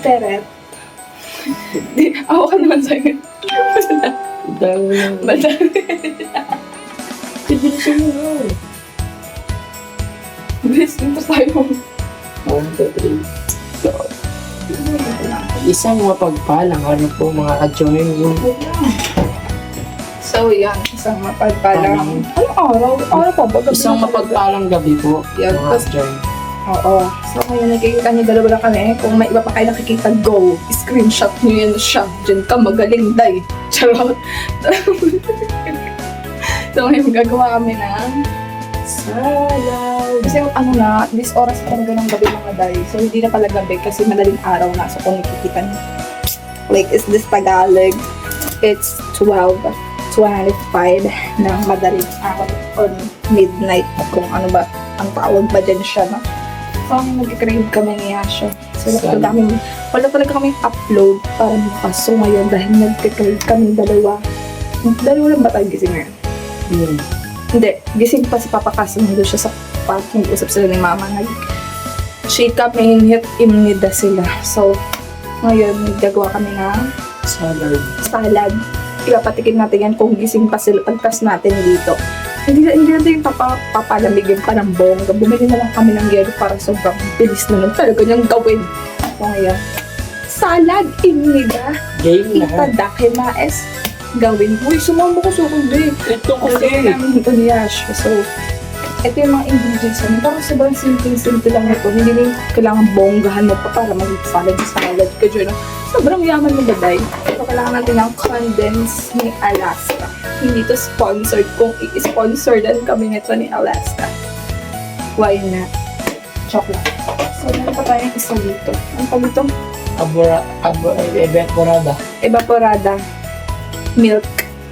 Teret. Di, ako ka naman sa'yo. Basta. Bilisan mo na. Bilis din pa tayo. 1, 2, 3. Isang mapagpalang ano po mga ka-join. So, yan. Isang mapagpalang. Ano araw? Araw pa ba? Isang mapagpalang gabi po Yan, mga tas- ka-join. Oo. So, ngayon nakikita niyo dalawa lang kami. Kung may iba pa kayo nakikita, go. Screenshot niyo yan siya. Diyan ka, magaling, day. Charot. So, ngayon gagawa kami ng salad. Kasi ano na, this oras talaga ng gabi mga day. So, hindi na pala gabi kasi madaling araw na. So, kung nakikita niyo. Like, is this Tagalog? It's 12:25 ng madaling araw or midnight kung ano ba ang tawag ba dyan siya, no? So, nag-crave kami ni Yasha. So, wala talaga kami upload para bukas. So, ngayon, dahil nag-crave kami dalawa lang ba tayo gising ngayon? Hindi, gising pa si Papa kasi nandun siya sa parking. Usap sila ni Mama. Nag-shake kami, hit imnida sila. So, ngayon, gagawa kami ng salad. Ipapatikin natin yan kung gising pa sila pagkas natin dito. Hindi natin yung papalamigin pa ng bongga. Bumili na lang kami ng yelo para sobrang bilis na lang talaga niyang gawin. So ngayon, salad imnida. Game na. Itadakimaes. Gawin. Uy, sumama ko sa kundi. Ito Kasi namin ito ni Yash. So, ito yung mga ingredients namin. Parang sobrang simple lang ito. Hindi rin kailangan bonggahan mo pa para mag-salad ka dyan. Sobrang yaman mo baday. So, kailangan natin ng condensed ni Alaska. Hindi to sponsored. Kung i-sponsored kami nito ni Alaska. Why not? Chocolate. So, meron pa tayong isa dito. Ano pa dito? Evaporada. Evaporada. Milk.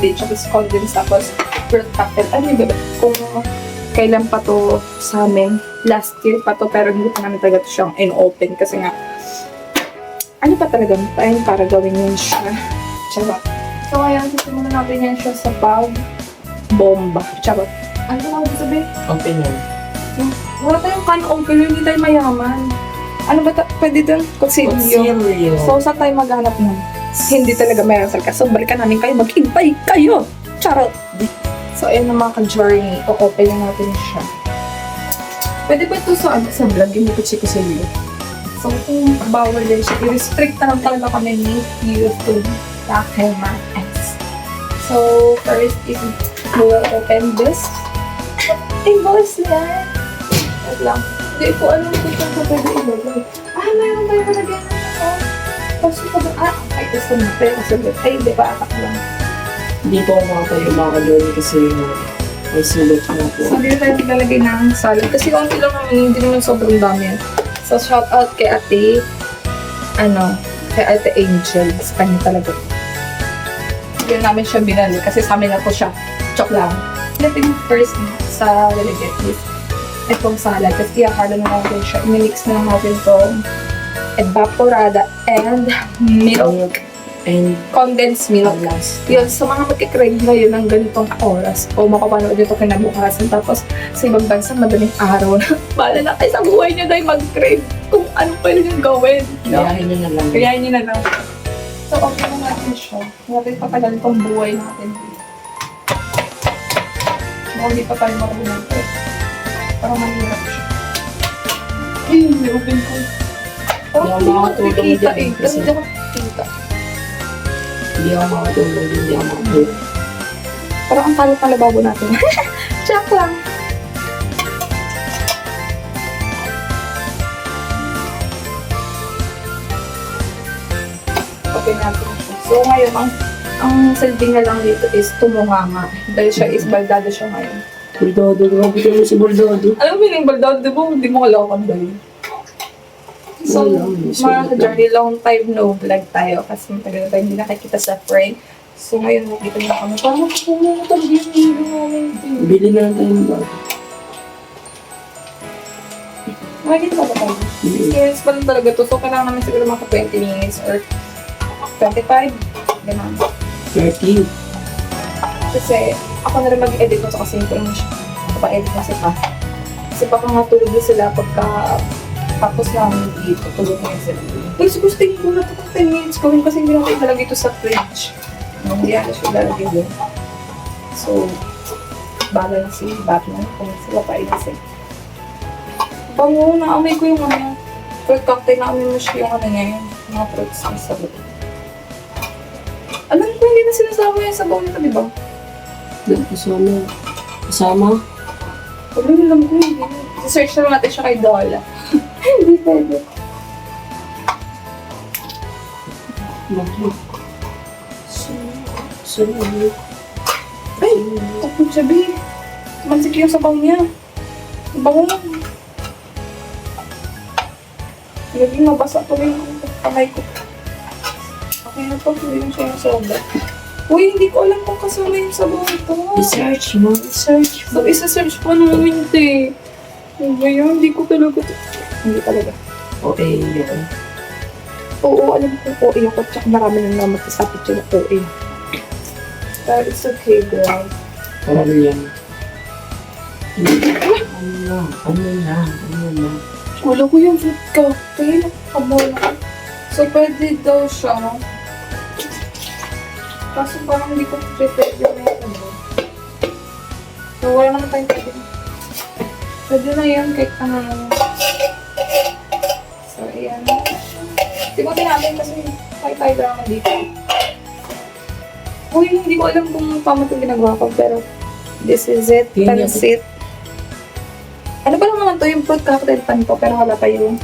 Di, tapos condensed. Tapos, fruit cocktail. Ano yung bebe? Kung kailan pa to sa amin. Last year pa to. Pero hindi pa namin talaga to siyang in-open. Kasi nga, ano pa talaga tayo para gawin yun siya. Charot. So, ayan, sisimulan natin yan siya sa bomba. Charot. Ano na ako sabihin? Open yan. Wala tayong kan-open, hindi tayo mayaman. Ano ba pwede dun? Kutsilyo. So, saan tayo maghanap nun? Hindi talaga meron talaga. So, balikan namin kayo. Mag-invite kayo. Charot. So, ayan na mga ka-journey. O-open na natin siya. Pwede ba ito sa vlog? Yung kutsilyo. So, kung bawal din siya, i-restrict na lang talaga kami ni YouTube Takimaes. So, first is we will open this. Invoice yan. Wait lang. Hindi ko alam kung saan ko pwede ilagay. Mayroon tayo malagyan na ako. Kasi ko ba? Ay, gusto mo. Pero sabi, ay, di ba atak lang. Hindi po ako makatayo mga ka-join kasi may sulat na po. So, dito tayo maglalagay ng salad. Kasi konti lang naman, hindi naman sobrang dami yan. So, shout out kay Ate, kay Ate Angel. Sa kanya talaga. Hindi namin siya binali kasi sa amin na po siya. Chok lang. Natin first sa lalagyan is itong salad. Kasi ihahalo na natin siya. I-mix na natin itong evaporada and milk. And Condensed milk. last. Yun, sa mga magkikrave ngayon ng ganitong oras o makapanood nyo ito kinabukasan tapos sa ibang bansa madaling araw na bala na kayo sa buhay nyo dahil mag-crave kung ano pwede nyo gawin. No? Kayahin nyo na lang. Kayahin nyo na lang. So, okay na natin siya. Natin patagal itong buhay natin. Hindi pa tayo marunong ito. Parang mahirap siya. Ay, may open ko. Parang hindi ako nakikita eh. Kasi hindi ako nakikita. Hindi ako makatulog. Hindi ako makatulog. Parang ang pala-babo natin. Check lang. Okay natin siya. So ngayon, ang silbing na lang dito is tumunganga. Dahil siya is baldado siya ngayon. Baldado. Grabe kayo si Baldado. Alam mo yung baldado, di ba? Hindi mo kalakan dahil. So, mga ka-journey, long time no vlog tayo kasi matagal na tayo hindi nakikita sa frame. So, ngayon nakikita niyo kami. Parang magpupunta ito, hindi namin. Bili na lang tayo ng bago. Makikita ba tayo? 6 minutes pa lang talaga to. So, kailangan namin siguro mga 20 minutes or 25. Ganun. 30. Kasi, ako na rin mag-edit kasi hindi ko lang siya. Kapag-edit na si Pa. Kasi baka nga tulog na sila pagka Tapos namin dito, tulog na yung sila. Uy, siguro stay ko na ito 10 minutes gawin kasi hindi natin ilalagay ito sa fridge. Hindi natin siya ilalagay doon. So, bala na si Batman kung sila pa inisip. Bango, naamoy ko yung ano. Fruit cocktail, naamoy mo siya yung ano niya, yung mga fruits na sagot. Alam ko, hindi na sinasama yung sabaw nito, di ba? Kasama. Kasama? Wala, alam ko, hindi. Search na lang natin siya kay Dola. Hindi pwede. Bakit? Sunod. Ay, tapos sabi. Mansik yung sabaw niya. Bango. Naging mabasa to yung kamay ko. Okay na to, hindi yung siya yung soba. Uy, hindi ko alam kung kasama yung sabaw ito. I-search mo. I-search mo. So, isa-search pa ng moment eh. Ngayon, hindi ko talaga to. Hindi talaga. Okay, yun. Oo, alam ko OA ako. Tsaka marami na naman masasapit yung OA. But it's okay, girl. Parang yan. Ano na. Wala ko yung fruit cocktail. Kabola ko. So, pwede daw siya. Kaso parang hindi ko prepare yung ano. So, wala naman tayong pwede. Pwede na yan kahit ano naman. So, ayan. Tigutin natin kasi tayo naman dito. Uy, hindi ko alam kung paano itong ginagawa ko, pero this is it. Pansit. Ano ba naman to yung fruit cocktail pan ko, pero wala pa yun.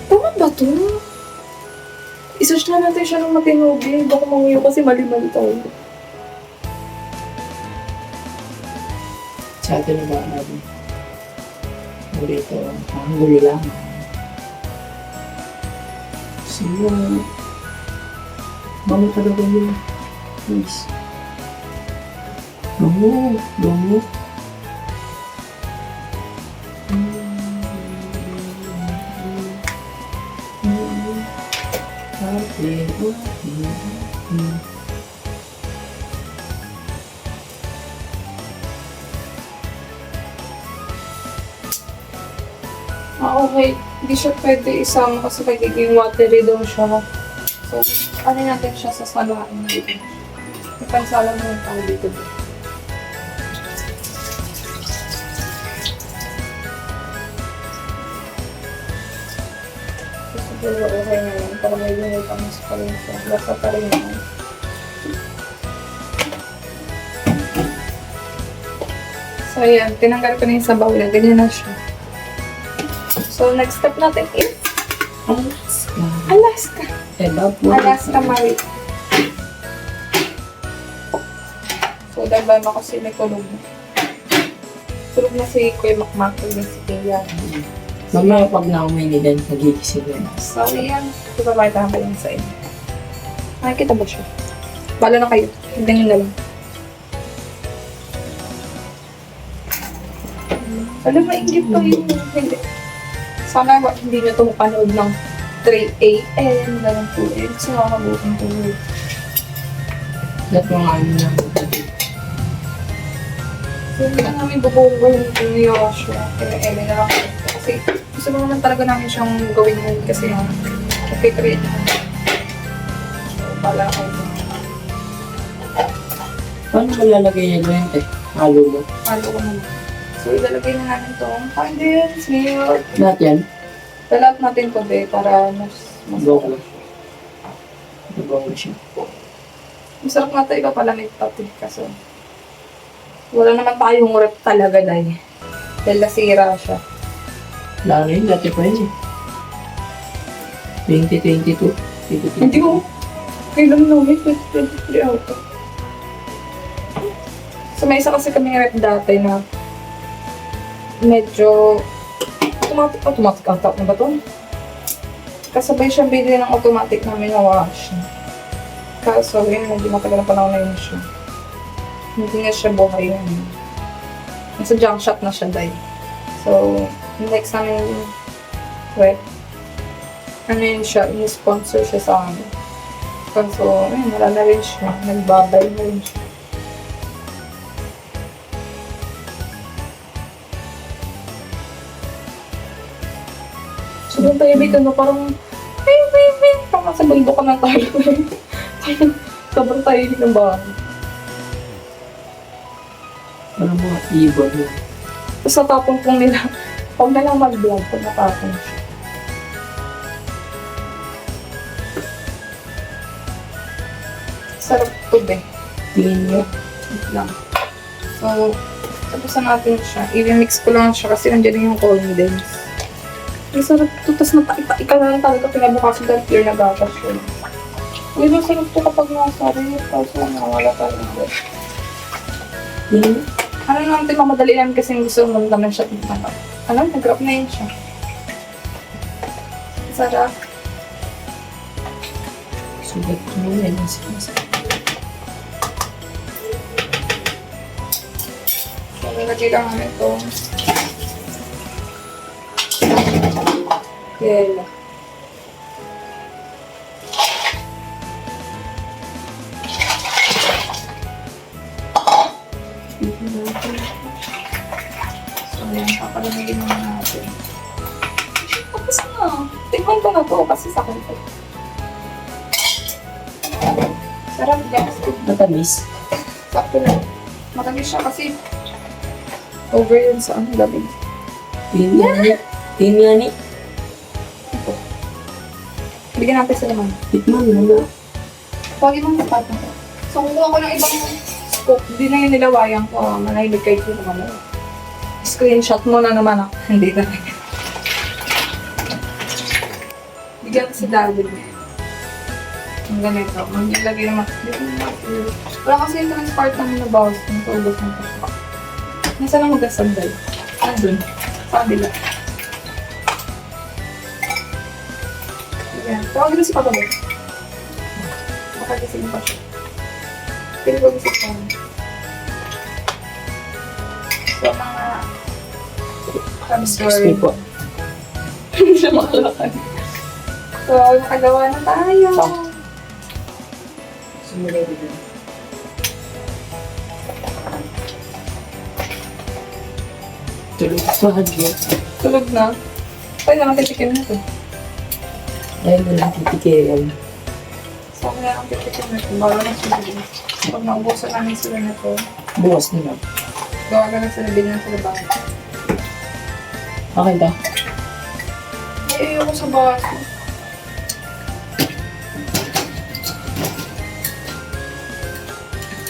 Tama ba to? I-search na natin siya ng matinubi. Baka mangiyo kasi mali-mali tayo. Sa atin na ba natin? Dito. Ang gulo lang. Sino? Bango talaga yun. Please. Bango. Okay. Hindi siya pwede isama kasi magiging watery daw siya. So, ano natin siya sa salain natin. Ipansala mo yung tao dito. Siguro okay na yan. Para may lunay pa mas pa rin siya. Basta pa rin yan. So, ayan. Tinanggal ko na yung sabaw lang. Ganyan na siya. So, next step natin is Alaska. Alaska Marie. So, dahil ba kasi may tulog na. Tulog na si Kuya Makmak. Tulog na si Kaya. Mamaya pag na-umini din, nagigising yun. So, yan. Ipapakita ko lang sa inyo. Nakikita ba siya? Bala na kayo. Tignan nyo na lang. Alam, maingit pa yun. Hindi. Sana hindi nyo itong panood ng 3 a.m. Ganang 2 a.m. Kasi nakakabuting tulog. Dapat mga ano na. So, hindi na namin bubuhay yung Yoshua. Kaya na lang. Kasi gusto naman talaga namin siyang gawin ngayon kasi okay-create naman. So, pala ako. Paano mo lalagay niya doon eh? Halo mo. Halo ko naman. So, ilalagay na natin itong condensed milk. Lahat yan? Lahat natin ito para mas Bago. Bago siya. masarap nga ito ipapalamig pati kasi wala naman tayong rep talaga dahil nasira siya. Lalo yun, dati pa yun eh. 2022. Hindi ko. Kailan namin 2023 auto. So may isa kasi kami rep dati na medyo automatic ata na ba ito? Kasabay siyang bili ng automatic namin na wash. Kaso yun, medyo matagal na panahon na yun siya. Hindi na siya buhay yun. Nasa junk shop na siya dahil. So, next namin rep, ano yun siya, in-sponsor siya sa amin. Kaso, ayun, wala na rin siya. Nagbabay na rin siya. Sobrang tahimik na parang, baby, parang sa bundok ka na tayo. Sobrang tahimik ng bahay. Parang mga ibon yun. Tapos natapon pong nila, huwag na lang mag-vlog pag natapon siya. Sarap ito be. Tingin niyo. Wait lang. So, tapos na natin siya. I-mix ko lang siya kasi nandiyan yung condensed. Ay, sarap ito. Tapos ikaw na lang talaga pinabukasan dahil clear na gatas yun. Uy, masarap ito kapag nasari. Tapos wala talaga. Tingin niyo. Ano naman ito, mamadali namin kasi gusto mo naman siya. Ano, nag-grab na yun siya. Sarap. Sugat ko muna yun. So, nalagay lang namin ito. Yelo. So, yan. Papalamigin muna natin. Tapos na. Tignan ko na to kasi sa akin ito. Sarap guys. Matamis. Sakto lang. Matamis siya kasi over yun sa ano gabi. Tingin niyo. Tingin niyo ni. Bigyan natin sa naman. Tikman mo na. Huwag ibang sapat na. So, kumuha ko ng ibang scoop. Hindi na yung nilawayan ko. Manahimik kayo ko naman. Screenshot mo na naman ako. Hindi na. Bigyan ko si David. Ang ganito. Maglagay naman. Wala kasi yung transport namin na bawas. Nakaubos ng pasok. Nasaan ang magkasandal? Nandun. Sa kabila. Ayan. Tawagin na si Papa Boy. Baka gising pa siya. Pili ko gising pa. So, mga... Excuse me po. Hindi siya makalakad. So, nakagawa na tayo. Sumulay dito. Tulog sa hadyo. Tulog na. Pwede naman titikin na ito. Dahil mo lang titikiran. So, kaya ang titikin na ito. Bago na sila din. Pag naubusan namin sila na ito, Bukas na lang. gawa ka na sila din na sila bago. Okay ba? Ay, ayoko sa bawas.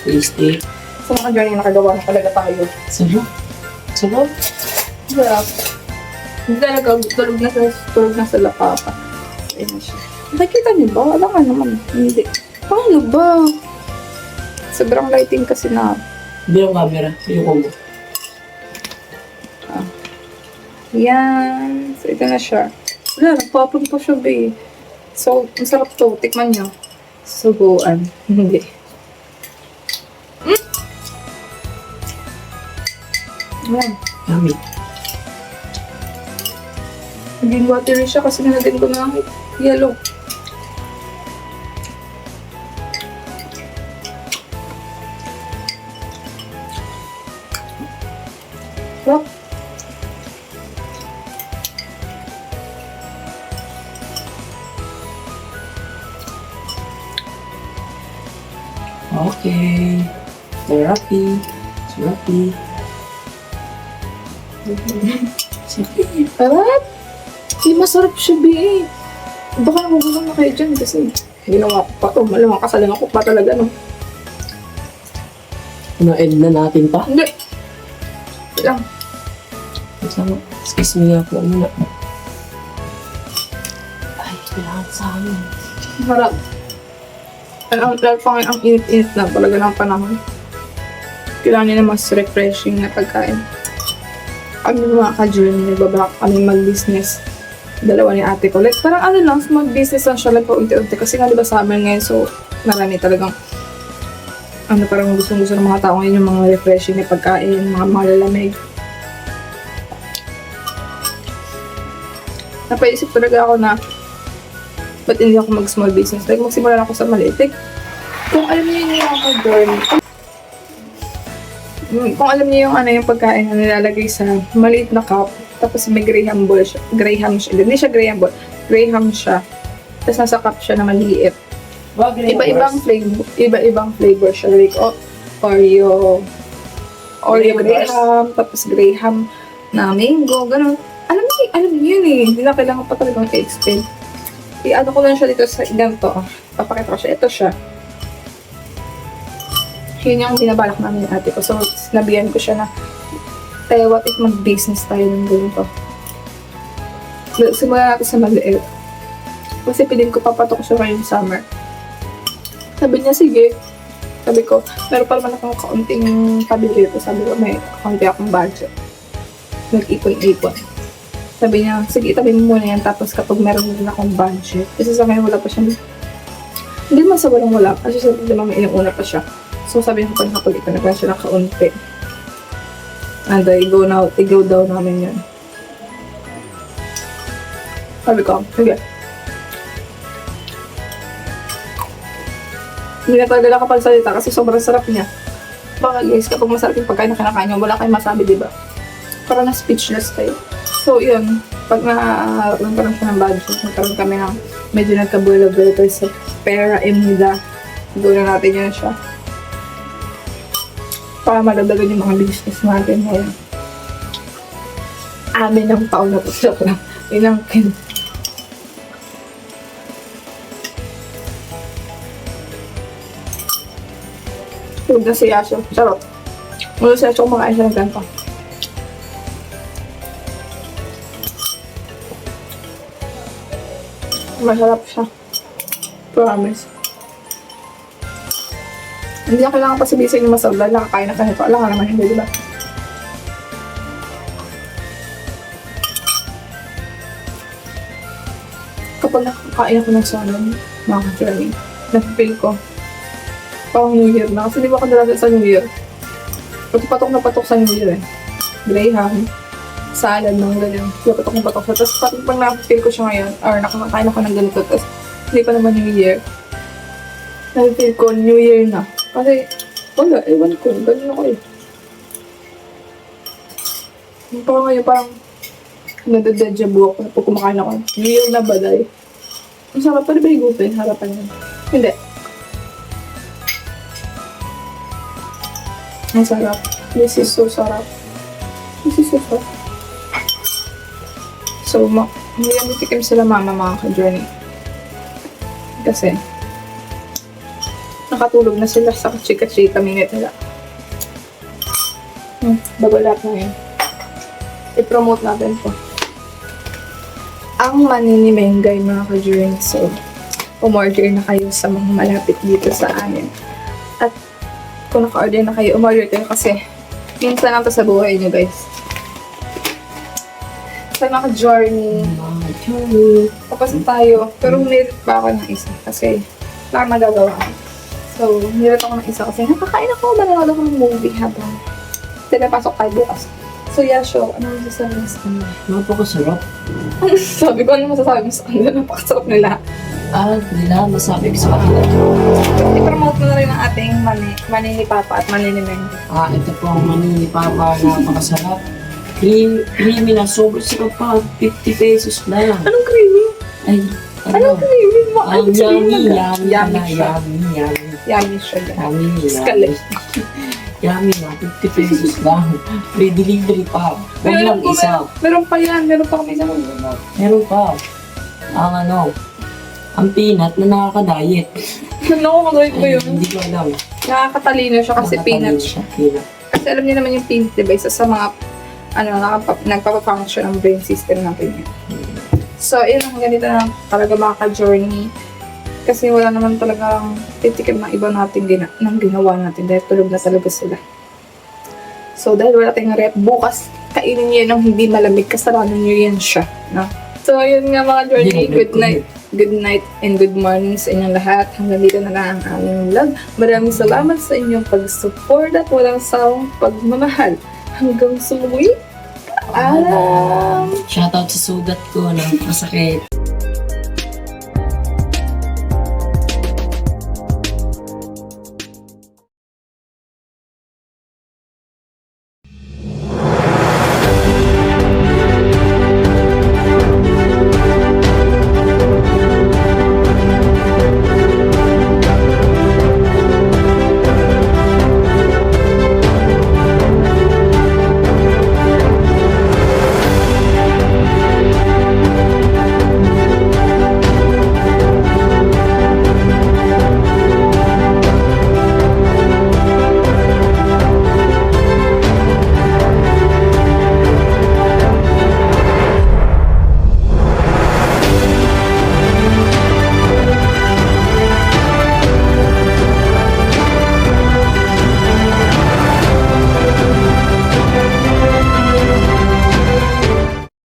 Tasty. So, mga journey nakagawa na talaga tayo. Sarap. Sarap. Sarap. Hindi talaga, tulog na sila papa. Ayun na siya. Nakikita niyo ba? Wala nga naman. Hindi. Paano ba? Sobrang lighting kasi na. Bilang camera. Yung combo. Yan. So, ito na siya. Wala, nagpapon pa siya, be. So, ang sarap to. Tikman niyo. Subuan. Hindi. Ayan. Yummy. Naging watery siya kasi nilagyan ko ng yellow. Sarap. Okay. Therapy. Therapy. Sarap! Hindi masarap siya, be. Baka nagugulang na kayo dyan kasi ginawa ko pa to. Malamang kasalang ako pa talaga, no? Na-end na natin pa. Hindi. Ito lang. Sama. Excuse me nga po muna. Ay, kailangan sa amin. Harap. Ang init-init na talaga ng panahon. Kailangan nila mas refreshing na pagkain. Kami mga ka-journey, nagbabak kami mag-business. Dalawa ni ate ko. Like, parang ano lang, small business lang siya lang po unti-unti. Kasi nga diba summer ngayon, so marami talagang parang gusto-gusto ng mga tao ngayon yung mga refreshing na pagkain, mga malalamig. Napaisip talaga ako na ba't hindi ako mag-small business? Like, magsimula ako sa maliit. Like, kung alam niyo yung mga ka-journey, kung alam niyo yung yung pagkain na nilalagay sa maliit na cup, Tapos may Graham ball siya. Graham siya. Hindi siya Graham ball. Graham siya. Tapos nasa cup siya na maliit. Iba-ibang flavor. Iba-ibang flavor siya. Like Oreo Graham. Tapos Graham na mango. Ganun. Alam niyo yun eh. Hindi na kailangan pa talagang i-explain. I-ano ko lang siya dito sa ganito. Papakita ko siya. Ito siya. Yun yung binabalak namin ni ate ko. So, sinabihan ko siya na, what if mag-business tayo ng ganito? Simulan natin sa maliit. Kasi piling ko papatok siya ngayong summer. Sabi niya, sige. Sabi ko, meron pa naman akong kaunting pabili rito. Sabi ko, may kaunti akong budget. Nag-ipon-ipon. Sabi niya, sige, itabi mo muna yan. Tapos kapag meron din akong budget. Kasi sa ngayon, wala pa siya. Hindi man sa walang wala. Kasi sa naman may inuuna pa siya. So sabi niya kapag ipon na siya ng kaunti. And i-go daw namin yun. Sabi ko, sige. Hindi na talaga nakapagsalita kasi sobrang sarap niya. Baka guys, kapag masarap yung pagkain na kinakain niyo, wala kayong masabi, diba? Parang na-speechless kayo. So, yun. Pag nagkaroon siya ng budget, nagkaroon kami ng medyo nagkabula-bula sa pera, imida. Gawin na natin yun siya. Para madagdagan yung mga business natin ngayon. Amin ang taon na to siya lang. Inangkin. Huwag na siya siya. Charot. Mula siya siya kumakain siya ng ganito. Masarap siya. Promise. Hindi na kailangan pa sabihin yung masarap dahil nakakain na kanito. Alam nga naman hindi, diba? Kapag nakakain ako ng salad, mga ka-journey, napipil ko. Parang New Year na. Kasi di ba kadalasan sa New Year? Patok na patok sa New Year eh. Graham, salad, mga ganyan. Patok na patok siya. Tapos pag napipil ko siya ngayon, or nakakain ako ng ganito, tapos hindi pa naman New Year, napipil ko New Year na. Kasi, wala, ewan ko. Ganyan ako eh. Parang ngayon, parang nadadeja vu ako pag kumakain ako. New Year na baday. Ang sarap pa rin ba higupin? Harapan yun. Hindi. Ang sarap. This is so sarap. This is so sarap. So, hindi yan nitikim sila mama mga ka-journey. Kasi, nakatulog na sila sa chika-chika minute nila. Babalat na yun. I-promote natin po. Ang Maninimengay mga ka-journey. So, umorder na kayo sa mga malapit dito sa amin. At kung naka-order na kayo, umorder kayo kasi minsan lang to sa buhay nyo guys. Sa mga journey. Tapos tayo. Pero nilit pa ako ng isa kasi wala akong nagagawa. So, nilit ako ng isa kasi nakakain ako, manonood ako ng movie habang pinapasok tayo bukas. So, Yasho, ano masasabi mo sa kanila? Napakasarap. Ano masasabi ko? Ano masasabi mo sa kanila? Napakasarap nila. Nila, masabi ko sa kanila. I-promote mo na rin ang ating mani ni Papa at mani ni Meng. Ito po ang mani ni Papa, napakasarap. Creamy na, sobrang sarap pa. 50 pesos lang. Anong creamy? Ay, Anong creamy mo? Ang yummy siya. Yummy siya. Yummy. Skalik. Yummy na, 50 pesos lang. Free delivery pa. Huwag lang isa. Meron pa yan. Meron pa kami isa. Meron pa. Ang peanut na nakaka-diet. Nakakagawin ko yun. Hindi ko alam. Nakakatalino siya kasi peanut siya. Kasi alam niyo naman yung peanut, diba? Isa sa mga nagpapafunction ang brain system natin yun. So, yun ang ganito na talaga mga ka-journey. Kasi wala naman talagang titikim ng iba natin ng ginawa natin dahil tulog na talaga sila. So, dahil wala tayong rep, bukas kainin niyo ng hindi malamig, kasalanan niyo yan siya. No? So, yun nga mga journey, good night. Good night and good morning sa inyong lahat. Hanggang dito na lang ang aming vlog. Maraming salamat sa inyong pag-support at walang sawang pagmamahal. Hanggang sa muli. Paalam! Shoutout sa sugat ko na masakit.